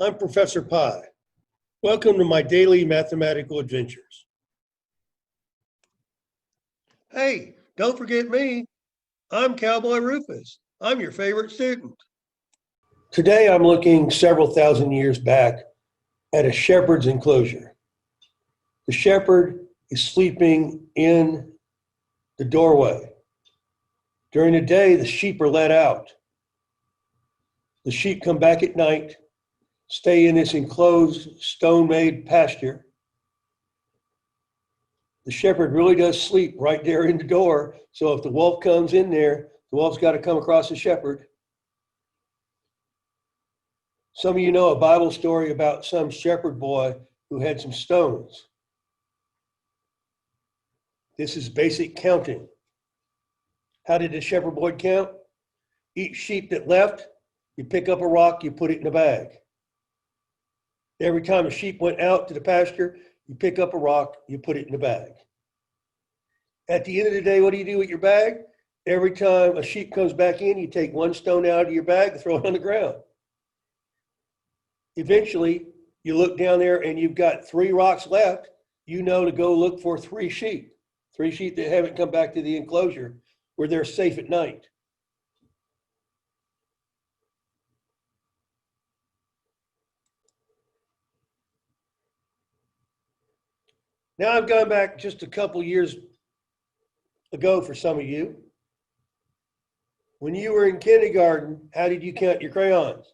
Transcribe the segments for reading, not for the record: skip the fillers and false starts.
I'm Professor Pi. Welcome to my daily mathematical adventures. Hey, don't forget me. I'm Cowboy Rufus. I'm your favorite student. Today I'm looking several thousand years back at a shepherd's enclosure. The shepherd is sleeping in the doorway. During the day, the sheep are let out. The sheep come back at night, stay in this enclosed stone-made pasture. The shepherd really does sleep right there in the door. So if the wolf comes in there, the wolf's got to come across the shepherd. Some of you know a Bible story about some shepherd boy who had some stones. This is basic counting. How did the shepherd boy count? Each sheep that left, you pick up a rock, you put it in a bag. Every time a sheep went out to the pasture, you pick up a rock, you put it in a bag. At the end of the day, what do you do with your bag? Every time a sheep comes back in, you take one stone out of your bag and throw it on the ground. Eventually, you look down there and you've got 3 rocks left. You know to go look for 3 sheep that haven't come back to the enclosure where they're safe at night. Now I've gone back just a couple years ago for some of you. When you were in kindergarten, how did you count your crayons?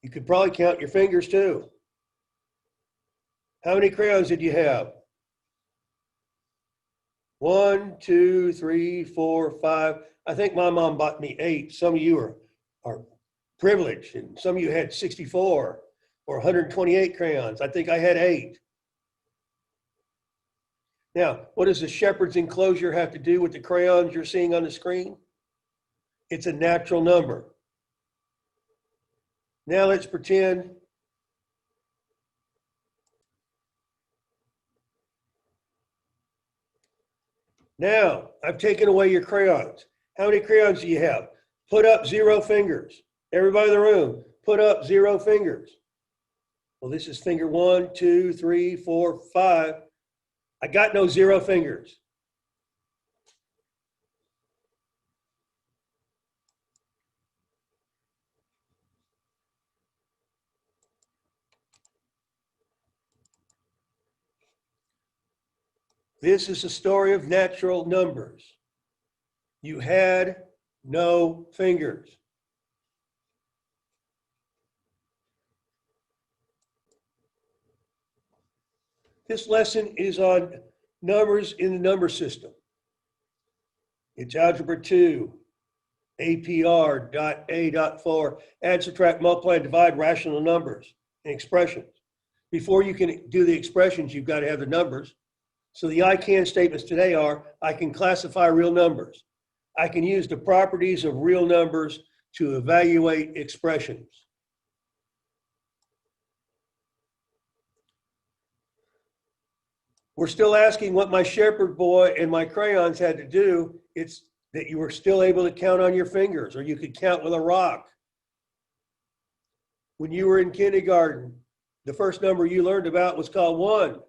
You could probably count your fingers too. How many crayons did you have? 1, 2, 3, 4, 5. I think my mom bought me 8. Some of you are privileged, and some of you had 64 or 128 crayons. I think I had 8. Now, what does the shepherd's enclosure have to do with the crayons you're seeing on the screen? It's a natural number. Now let's pretend now I've taken away your crayons. How many crayons do you have? Put up 0 fingers. Everybody in the room, put up 0 fingers. Well, this is finger 1, 2, 3, 4, 5. I got no 0 fingers. This is a story of natural numbers. You had no fingers. This lesson is on numbers in the number system. It's Algebra 2, APR.A.4, add, subtract, multiply, and divide rational numbers and expressions. Before you can do the expressions, you've got to have the numbers. So the I can statements today are, I can classify real numbers. I can use the properties of real numbers to evaluate expressions. We're still asking what my shepherd boy and my crayons had to do. It's that you were still able to count on your fingers, or you could count with a rock. When you were in kindergarten, the first number you learned about was called 1.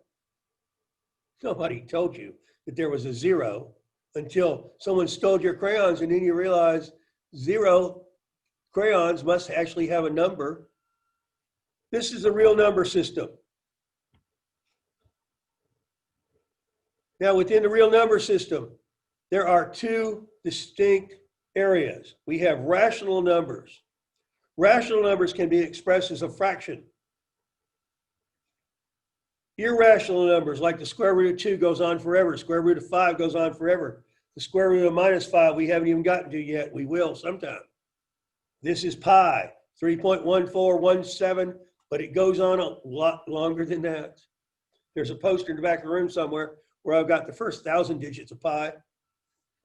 Nobody told you that there was a 0 until someone stole your crayons, and then you realize 0 crayons must actually have a number. This is a real number system. Now, within the real number system, there are 2 distinct areas. We have rational numbers. Rational numbers can be expressed as a fraction. Irrational numbers, like the square root of 2 goes on forever. Square root of 5 goes on forever. The square root of -5 we haven't even gotten to yet. We will sometime. This is pi, 3.1417, but it goes on a lot longer than that. There's a poster in the back of the room somewhere where I've got the first 1,000 digits of pi.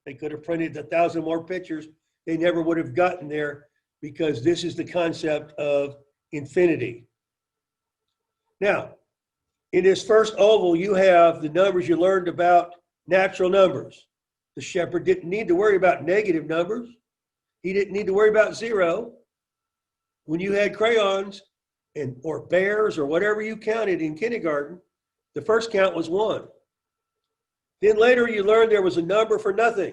They could have printed 1,000 more pictures. They never would have gotten there because this is the concept of infinity. Now, in this first oval, you have the numbers you learned about natural numbers. The shepherd didn't need to worry about negative numbers. He didn't need to worry about 0. When you had crayons, or bears or whatever you counted in kindergarten, the first count was 1. Then later you learned there was a number for nothing.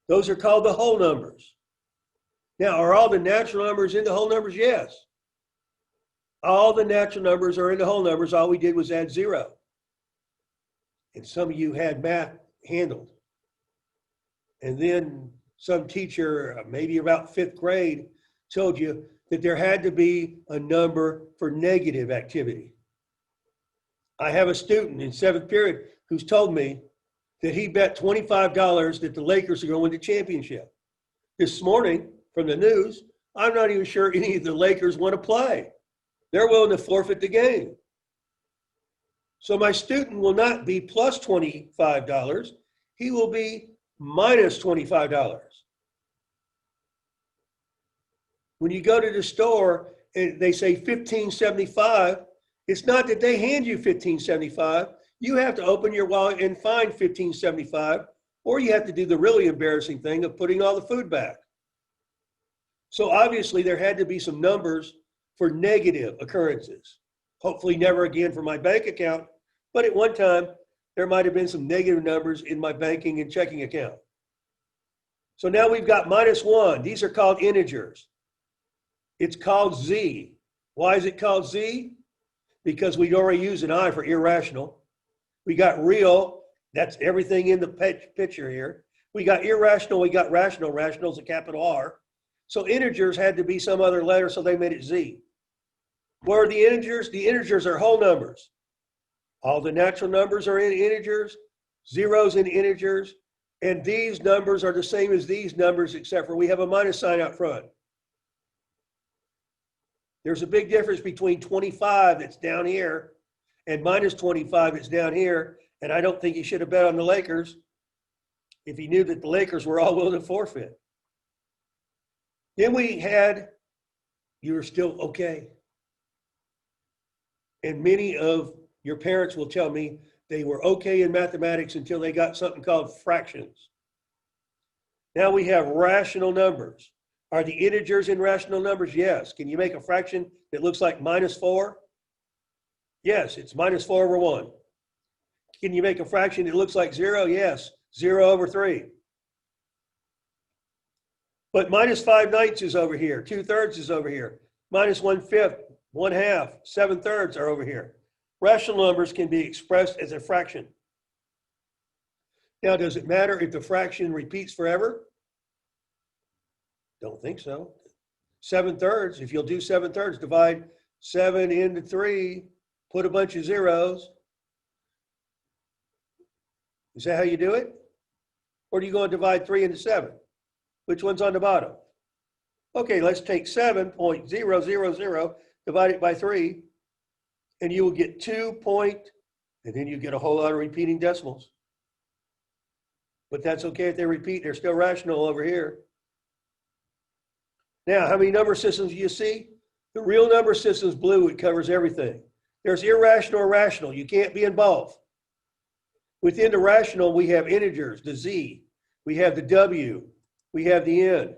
Those are called the whole numbers. Now, are all the natural numbers in the whole numbers? Yes. All the natural numbers are in the whole numbers. All we did was add 0. And some of you had math handled. And then some teacher, maybe about 5th grade, told you that there had to be a number for negative activity. I have a student in 7th period who's told me that he bet $25 that the Lakers are going to win the championship. This morning, from the news, I'm not even sure any of the Lakers want to play. They're willing to forfeit the game. So my student will not be plus $25. He will be minus $25. When you go to the store and they say $15.75, it's not that they hand you $15.75. You have to open your wallet and find $15.75, or you have to do the really embarrassing thing of putting all the food back. So obviously there had to be some numbers for negative occurrences. Hopefully never again for my bank account, but at one time there might have been some negative numbers in my banking and checking account. So now we've got -1. These are called integers. It's called Z. Why is it called Z? Because we already use an I for irrational. We got real, that's everything in the picture here. We got irrational, we got rational. Rational is a capital R. So integers had to be some other letter, so they made it Z. What are the integers? The integers are whole numbers. All the natural numbers are in integers, zeros in integers, and these numbers are the same as these numbers, except for we have a minus sign out front. There's a big difference between 25 that's down here and minus 25 that's down here, and I don't think he should have bet on the Lakers if he knew that the Lakers were all willing to forfeit. Then we had, you were still okay. And many of your parents will tell me they were okay in mathematics until they got something called fractions. Now we have rational numbers. Are the integers in rational numbers? Yes. Can you make a fraction that looks like -4? Yes, it's -4/1. Can you make a fraction that looks like 0? Yes, 0/3. But -5/9 is over here. 2/3 is over here. -1/5, 1/2, 7/3 are over here. Rational numbers can be expressed as a fraction. Now, does it matter if the fraction repeats forever? Don't think so. 7/3, if you'll do 7/3, divide 7 into 3, put a bunch of zeros. Is that how you do it? Or do you go and divide 3 into 7? Which one's on the bottom? Okay, let's take 7.000, divide it by 3, and you will get 2 and then you get a whole lot of repeating decimals. But that's okay if they repeat, they're still rational over here. Now, how many number systems do you see? The real number system is blue, it covers everything. There's irrational or rational, you can't be in both. Within the rational, we have integers, the Z, we have the W, we have the N.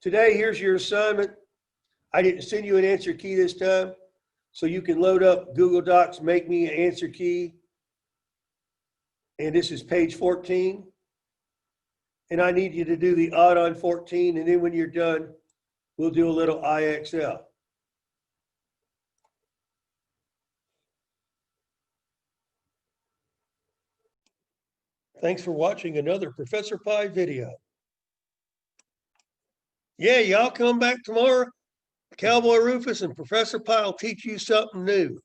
Today, here's your assignment. I didn't send you an answer key this time, so you can load up Google Docs, make me an answer key. And this is page 14. And I need you to do the odd on 14, and then when you're done, we'll do a little IXL. Thanks for watching another Professor Pi video. Yeah, y'all come back tomorrow. Cowboy Rufus and Professor Pi will teach you something new.